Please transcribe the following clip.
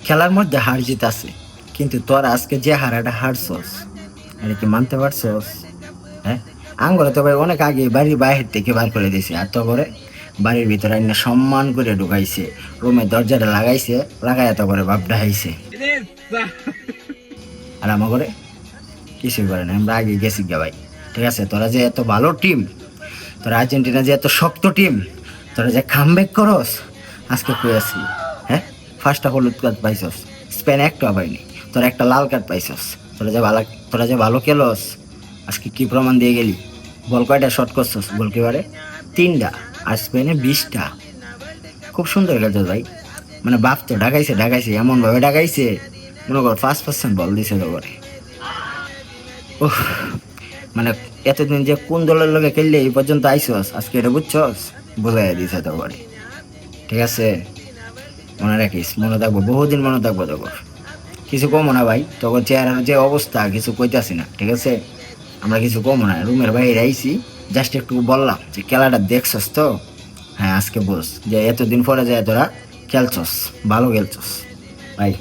খেলার মধ্যে হার জিত আছে, কিন্তু তোর আজকে যে হারাটা হারছস এটা কি মানতে পারছস? হ্যাঁ, আঙ্গরে তো ভাই অনেক আগে বাড়ির বাইরে থেকে বার করে দিয়েছে, আর তো করে বাড়ির ভিতরে আইনা সম্মান করে ঢুকাইছে, রুমের দরজাটা লাগাইছে, লাগাই এত করে বাপ ডাহাইছে। আর আমার ঘরে কিছুই করে না, আমরা আগে গেছি গে ভাই। ঠিক আছে, তোরা যে এত ভালো টিম, তোরা আর্জেন্টিনা যে এত শক্ত টিম, তোরা যে কামব্যাক করস, আজকে কই আসলি? হ্যাঁ, ফার্স্টটা হলুদ কার্ড পাইছস, স্পেন একটা পাইনি, তোরা একটা লাল কার্ড পাইছস। তোরা যে ভালো খেলস, আজকে কি প্রমাণ দিয়ে গেলি? বল কয়টা শট করছস গোলকিপারে? 3টা। আর স্পেনে 20টা। খুব সুন্দর খেলতো ভাই, মানে বাপ তো ঢাকাইছে ঢাকাইছে এমন ভাবে ঢাকাইছে, মনে কর 5% বল দিছে তো করে। উফ, মানে এতদিন যে কোন দলের লগে খেললে এই পর্যন্ত আইসস, আজকে এটা বুঝছস, বোঝাই দিছে তো করে। ঠিক আছে, মনে রাখিস, মনে থাকবো, বহুদিন মনে থাকবো তোর। কিছু কমো না ভাই, তোর চেহারার যে অবস্থা কিছু কইতাছি না। ঠিক আছে, আমরা কিছু কমো না, রুমের বাইরে আইছি, জাস্ট একটু বললাম যে খেলাটা দেখছস তো। হ্যাঁ, আজকে বস যে এতদিন পরে যায় তোরা খেলছস, ভালো খেলছস ভাই।